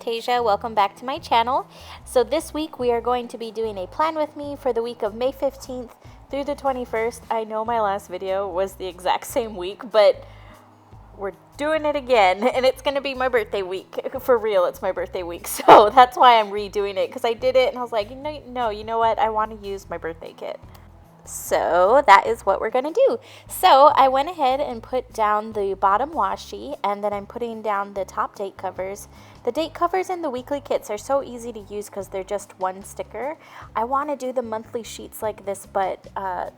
Anastasia. Welcome back to my channel. So this week we are going to be doing a plan with me for the week of May 15th through the 21st. I know my last video was the exact same week, but we're doing it again, and it's going to be my birthday week. For real, it's my birthday week, so that's why I'm redoing it, because I did it and I was like, no, you know what? I want to use my birthday kit. So that is what we're going to do. So I went ahead and put down the bottom washi, and then I'm putting down the top date covers. The date covers in the weekly kits are so easy to use because they're just one sticker. I want to do the monthly sheets like this, but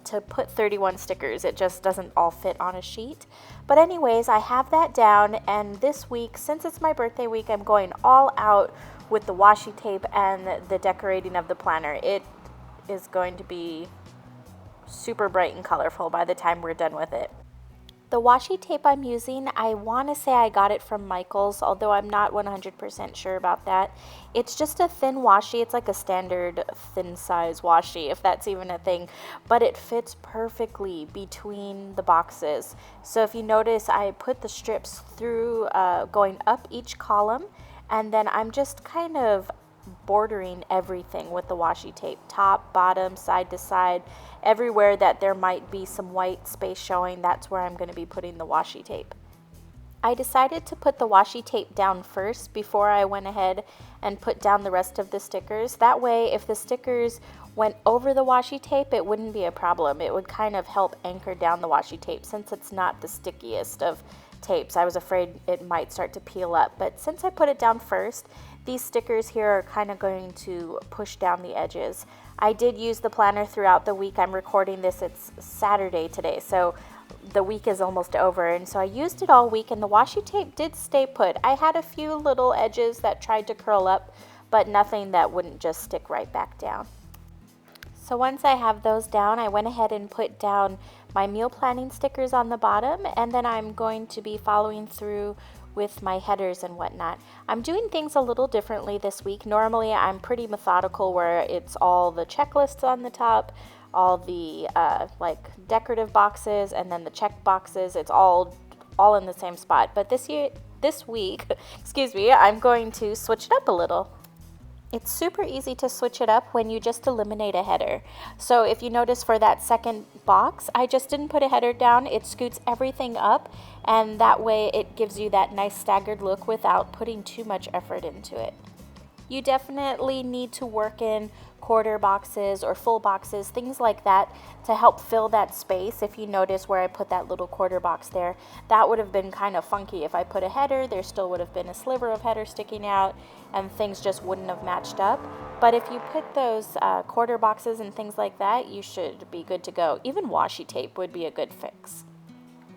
to put 31 stickers, it just doesn't all fit on a sheet. But anyways, I have that down, and this week, since it's my birthday week, I'm going all out with the washi tape and the decorating of the planner. It is going to be super bright and colorful by the time we're done with it. The washi tape I'm using, I want to say I got it from Michael's, although I'm not 100% sure about that. It's just a thin washi. It's like a standard thin size washi, if that's even a thing, but it fits perfectly between the boxes. So if you notice, I put the strips through going up each column, and then I'm just kind of bordering everything with the washi tape, top, bottom, side to side, everywhere that there might be some white space showing. That's where I'm going to be putting the washi tape. I decided to put the washi tape down first before I went ahead and put down the rest of the stickers. That way, if the stickers went over the washi tape, it wouldn't be a problem. It would kind of help anchor down the washi tape, since it's not the stickiest of tapes. I was afraid it might start to peel up, but since I put it down first, these stickers here are kind of going to push down the edges. I did use the planner throughout the week. I'm recording this, it's Saturday today, so the week is almost over, and so I used it all week, and the washi tape did stay put. I had a few little edges that tried to curl up, but nothing that wouldn't just stick right back down. So once I have those down, I went ahead and put down my meal planning stickers on the bottom, and then I'm going to be following through with my headers and whatnot. I'm doing things a little differently this week. Normally I'm pretty methodical, where it's all the checklists on the top, all the like decorative boxes, and then the check boxes. It's all in the same spot. But this week, excuse me, I'm going to switch it up a little. It's super easy to switch it up when you just eliminate a header. So if you notice, for that second box, I just didn't put a header down. It scoots everything up, and that way it gives you that nice staggered look without putting too much effort into it. You definitely need to work in quarter boxes or full boxes, things like that, to help fill that space. If you notice where I put that little quarter box there, that would have been kind of funky. If I put a header, there still would have been a sliver of header sticking out, and things just wouldn't have matched up. But if you put those quarter boxes and things like that, you should be good to go. Even washi tape would be a good fix.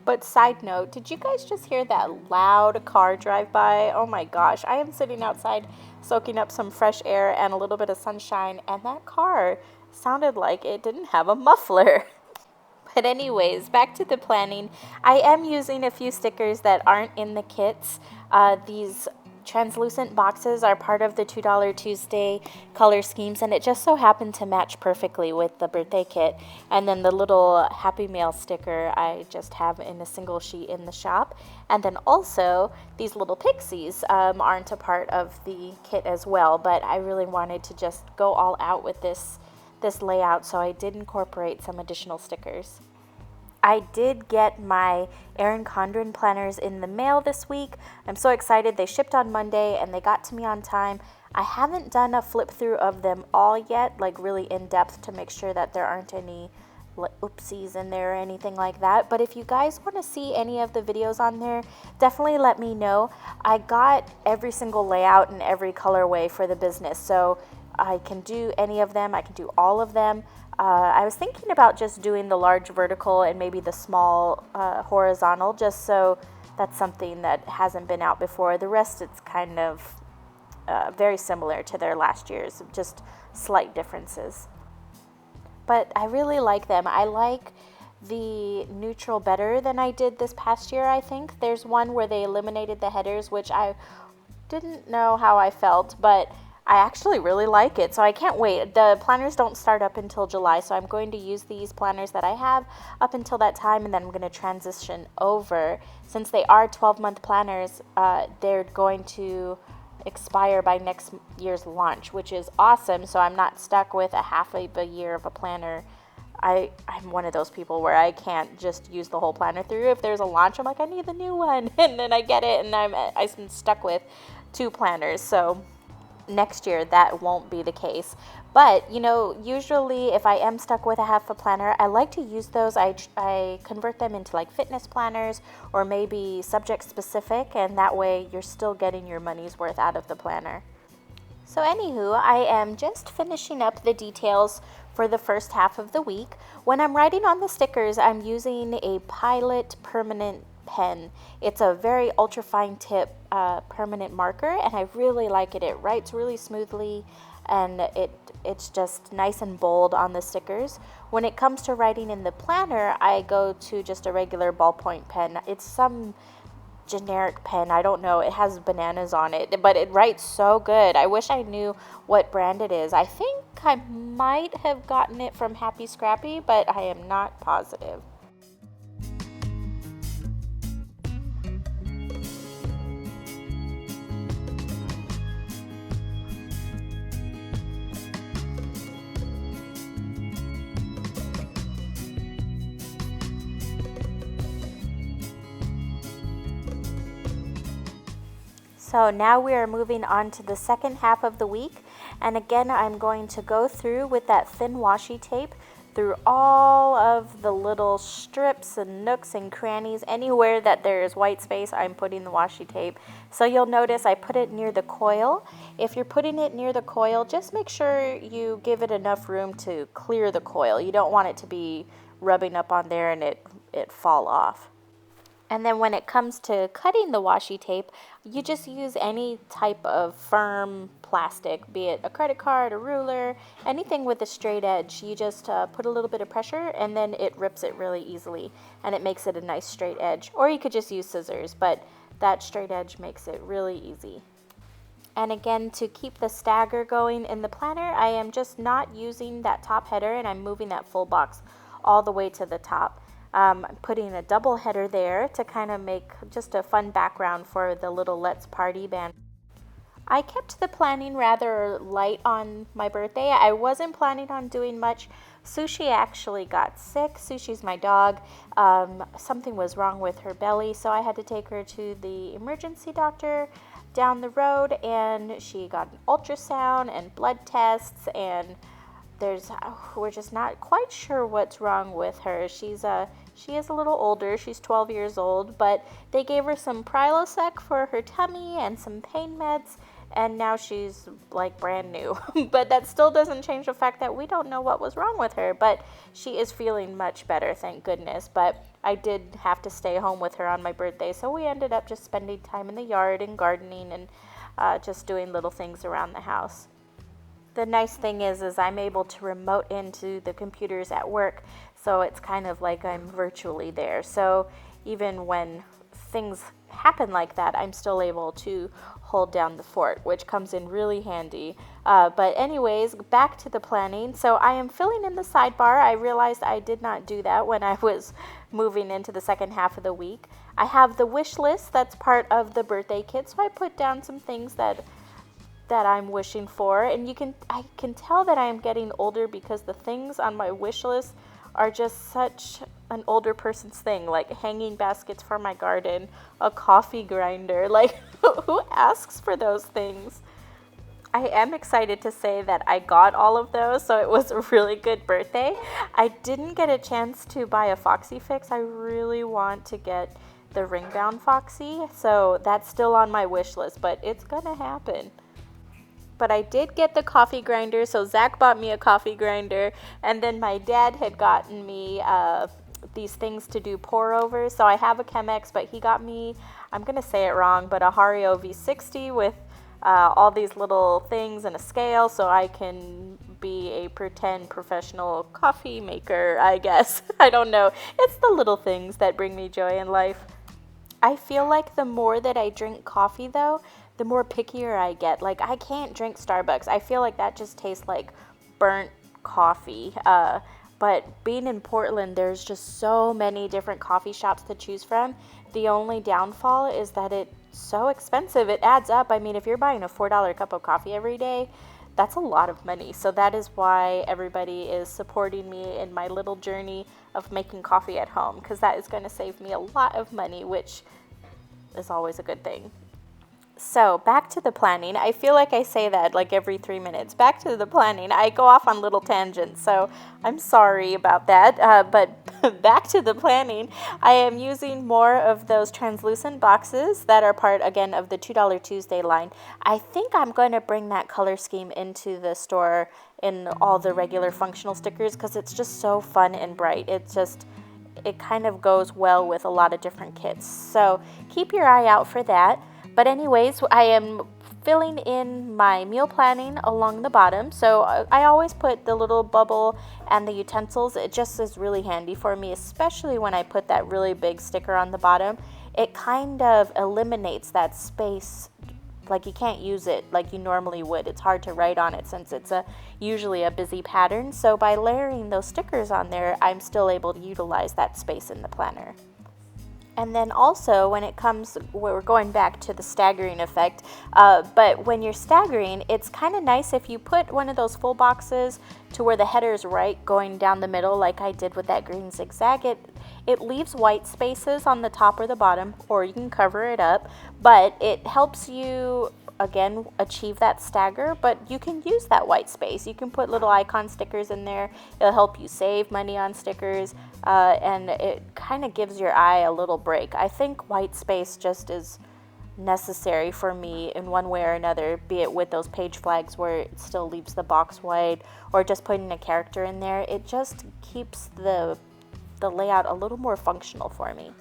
But side note, did you guys just hear that loud car drive by? Oh my gosh, I am sitting outside soaking up some fresh air and a little bit of sunshine, and that car sounded like it didn't have a muffler. But anyways, back to the planning. I am using a few stickers that aren't in the kits. These translucent boxes are part of the $2 Tuesday color schemes, and it just so happened to match perfectly with the birthday kit. And then the little Happy Mail sticker I just have in a single sheet in the shop. And then also these little pixies aren't a part of the kit as well, but I really wanted to just go all out with this layout, so I did incorporate some additional stickers. I did get my Erin Condren planners in the mail this week. I'm so excited. They shipped on Monday and they got to me on time. I haven't done a flip through of them all yet, like really in depth, to make sure that there aren't any oopsies in there or anything like that. But if you guys want to see any of the videos on there, definitely let me know. I got every single layout and every colorway for the business, so I can do any of them. I can do all of them. I was thinking about just doing the large vertical and maybe the small horizontal, just so that's something that hasn't been out before. The rest, it's kind of very similar to their last year's, just slight differences. But I really like them. I like the neutral better than I did this past year, I think. There's one where they eliminated the headers, which I didn't know how I felt, but I actually really like it, so I can't wait. The planners don't start up until July, so I'm going to use these planners that I have up until that time, and then I'm going to transition over. Since they are 12-month planners, they're going to expire by next year's launch, which is awesome. So I'm not stuck with a half of a year of a planner. I'm one of those people where I can't just use the whole planner through. If there's a launch, I'm like, I need the new one. And then I get it, and I'm stuck with 2 planners. So next year that won't be the case. But usually if I am stuck with a half a planner, I like to use those. I convert them into like fitness planners or maybe subject specific, and that way you're still getting your money's worth out of the planner. So anywho, I am just finishing up the details for the first half of the week. When I'm writing on the stickers, I'm using a Pilot permanent pen. It's a very ultra fine tip permanent marker, and I really like it. It writes really smoothly, and it's just nice and bold on the stickers. When it comes to writing in the planner, I go to just a regular ballpoint pen. It's some generic pen. I don't know. It has bananas on it, but it writes so good. I wish I knew what brand it is. I think I might have gotten it from Happy Scrappy, but I am not positive. So now we are moving on to the second half of the week, and again I'm going to go through with that thin washi tape through all of the little strips and nooks and crannies. Anywhere that there is white space, I'm putting the washi tape. So you'll notice I put it near the coil. If you're putting it near the coil, just make sure you give it enough room to clear the coil. You don't want it to be rubbing up on there and it fall off. And then when it comes to cutting the washi tape, you just use any type of firm plastic, be it a credit card, a ruler, anything with a straight edge. You just put a little bit of pressure and then it rips it really easily and it makes it a nice straight edge. Or you could just use scissors, but that straight edge makes it really easy. And again, to keep the stagger going in the planner, I am just not using that top header and I'm moving that full box all the way to the top. I'm putting a double header there to kind of make just a fun background for the little Let's Party band. I kept the planning rather light on my birthday. I wasn't planning on doing much. Sushi actually got sick. Sushi's my dog. Something was wrong with her belly, so I had to take her to the emergency doctor down the road, and she got an ultrasound and blood tests, and we're just not quite sure what's wrong with her. She is a little older. She's 12 years old, but they gave her some Prilosec for her tummy and some pain meds, and now she's like brand new. But that still doesn't change the fact that we don't know what was wrong with her, but she is feeling much better, thank goodness. But I did have to stay home with her on my birthday, so we ended up just spending time in the yard and gardening and just doing little things around the house. The nice thing is I'm able to remote into the computers at work, so it's kind of like I'm virtually there. So even when things happen like that, I'm still able to hold down the fort, which comes in really handy. But anyways, back to the planning. So I am filling in the sidebar. I realized I did not do that when I was moving into the second half of the week. I have the wish list that's part of the birthday kit, so I put down some things that I'm wishing for, and I can tell that I am getting older because the things on my wish list are just such an older person's thing, like hanging baskets for my garden, a coffee grinder. Like, who asks for those things? I am excited to say that I got all of those, so it was a really good birthday. I didn't get a chance to buy a Foxy Fix. I really want to get the ring-bound Foxy, so that's still on my wish list, but it's gonna happen. But I did get the coffee grinder, so Zach bought me a coffee grinder, and then my dad had gotten me these things to do pour over. So I have a Chemex, but he got me, I'm going to say it wrong, but a Hario V60 with all these little things and a scale, so I can be a pretend professional coffee maker, I guess. I don't know. It's the little things that bring me joy in life. I feel like the more that I drink coffee, though, the more pickier I get. Like, I can't drink Starbucks. I feel like that just tastes like burnt coffee. But being in Portland, there's just so many different coffee shops to choose from. The only downfall is that it so expensive. It adds up. I mean, if you're buying a $4 cup of coffee every day, that's a lot of money. So that is why everybody is supporting me in my little journey of making coffee at home, because that is going to save me a lot of money, which is always a good thing. So back to the planning. I feel like I say that like every 3 minutes. Back to the planning. I go off on little tangents, so I'm sorry about that. But back to the planning. I am using more of those translucent boxes that are part, again, of the $2 Tuesday line. I think I'm going to bring that color scheme into the store in all the regular functional stickers because it's just so fun and bright. It kind of goes well with a lot of different kits. So keep your eye out for that. But anyways, I am filling in my meal planning along the bottom. So I always put the little bubble and the utensils. It just is really handy for me, especially when I put that really big sticker on the bottom. It kind of eliminates that space. Like you can't use it like you normally would. It's hard to write on it since it's usually a busy pattern. So by layering those stickers on there, I'm still able to utilize that space in the planner. And then also when it comes, we're going back to the staggering effect, but when you're staggering, it's kind of nice if you put one of those full boxes to where the header is right going down the middle like I did with that green zigzag. It leaves white spaces on the top or the bottom, or you can cover it up, but it helps you again achieve that stagger. But you can use that white space. You can put little icon stickers in there. It'll help you save money on stickers, and it kind of gives your eye a little break. I think white space just is necessary for me in one way or another, be it with those page flags where it still leaves the box white, or just putting a character in there. It just keeps the layout a little more functional for me.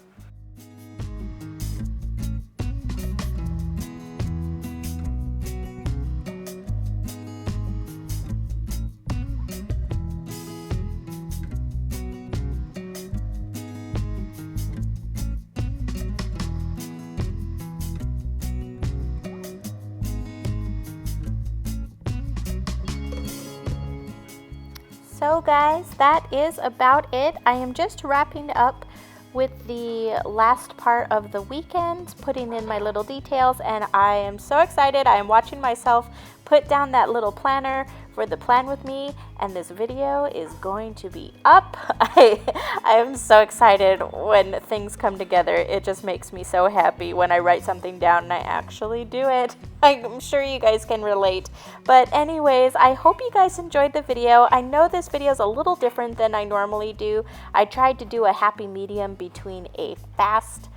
So guys, that is about it. I am just wrapping up with the last part of the weekend, putting in my little details, and I am so excited. I am watching myself put down that little planner for the plan with me, and this video is going to be up. I am so excited when things come together. It just makes me so happy when I write something down and I actually do it. I'm sure you guys can relate. But anyways, I hope you guys enjoyed the video. I know this video is a little different than I normally do. I tried to do a happy medium between a fast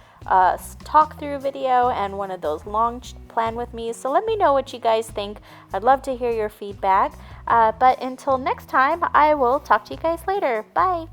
talk through video and one of those long plan with me. So let me know what you guys think. I'd love to hear your feedback. But until next time, I will talk to you guys later. Bye.